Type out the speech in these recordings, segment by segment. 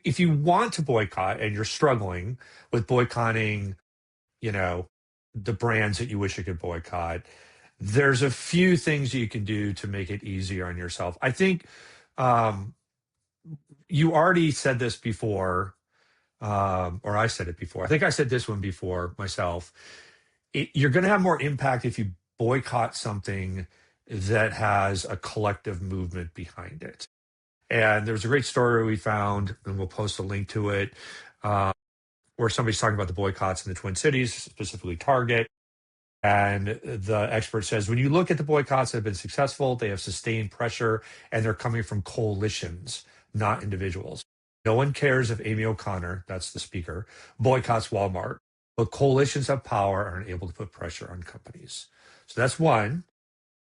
if you want to boycott and you're struggling with boycotting, you know, the brands that you wish you could boycott, there's a few things you can do to make it easier on yourself. I think um, you already said this before, or I said it before. I think I said this one before myself. You're going to have more impact if you boycott something that has a collective movement behind it. And there's a great story we found, and we'll post a link to it, uh, where somebody's talking about the boycotts in the Twin Cities, specifically Target. And the expert says, when you look at the boycotts that have been successful, they have sustained pressure and they're coming from coalitions, not individuals. No one cares if Amy O'Connor, that's the speaker, boycotts Walmart, but coalitions have power and are able to put pressure on companies. So that's one.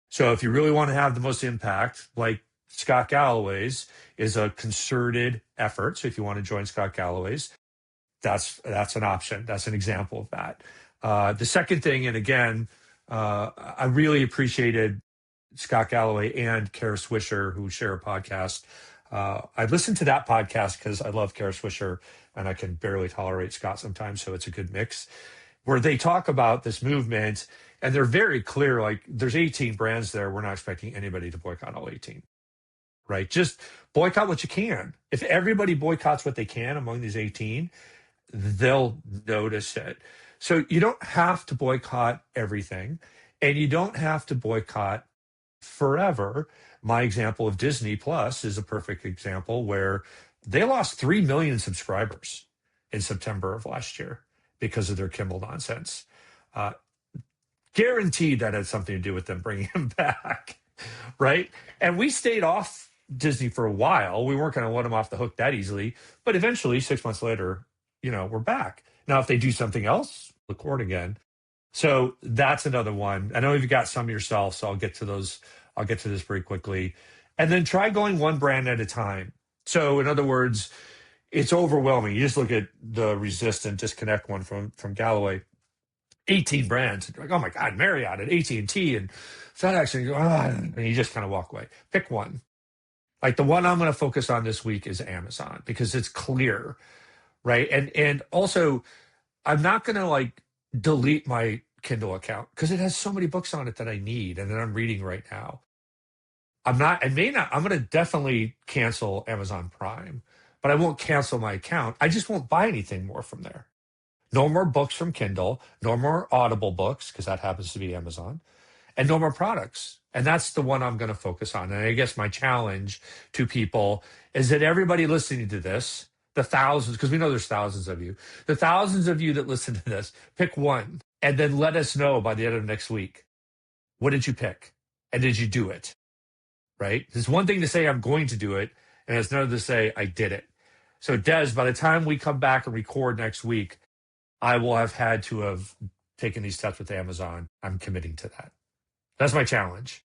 So if you really want to have the most impact, like Scott Galloway's is a concerted effort. So if you want to join Scott Galloway's, that's an option. That's an example of that. The second thing, and again, I really appreciated Scott Galloway and Kara Swisher, who share a podcast. I listened to that podcast because I love Kara Swisher and I can barely tolerate Scott sometimes, so it's a good mix, where they talk about this movement and they're very clear, like there's 18 brands there. We're not expecting anybody to boycott all 18, right? Just boycott what you can. If everybody boycotts what they can among these 18, they'll notice it. So you don't have to boycott everything, and you don't have to boycott forever. My example of Disney Plus is a perfect example where they lost 3 million subscribers in September of last year because of their Kimmel nonsense. Guaranteed that had something to do with them bringing him back, right? And we stayed off Disney for a while. We weren't going to let them off the hook that easily, but eventually 6 months later, we're back. Now, if they do something else, record again. So that's another one. I know you've got some yourself, so I'll get to those. I'll get to this very quickly. And then try going one brand at a time. So in other words, it's overwhelming. You just look at the Resist and Disconnect one from Galloway. 18 brands. You're like, oh my God, Marriott and AT&T and FedEx. And you go, and you just kind of walk away. Pick one. Like the one I'm going to focus on this week is Amazon because it's clear, right? And also, I'm not going to delete my Kindle account because it has so many books on it that I need and that I'm reading right now. I'm going to definitely cancel Amazon Prime, but I won't cancel my account. I just won't buy anything more from there. No more books from Kindle, no more Audible books, because that happens to be Amazon, and no more products. And that's the one I'm going to focus on. And I guess my challenge to people is that everybody listening to this, the thousands, because we know there's thousands of you, the thousands of you that listen to this, pick one and then let us know by the end of next week. What did you pick? And did you do it? Right? There's one thing to say, I'm going to do it, and it's another to say, I did it. So, Des, by the time we come back and record next week, I will have had to have taken these steps with Amazon. I'm committing to that. That's my challenge.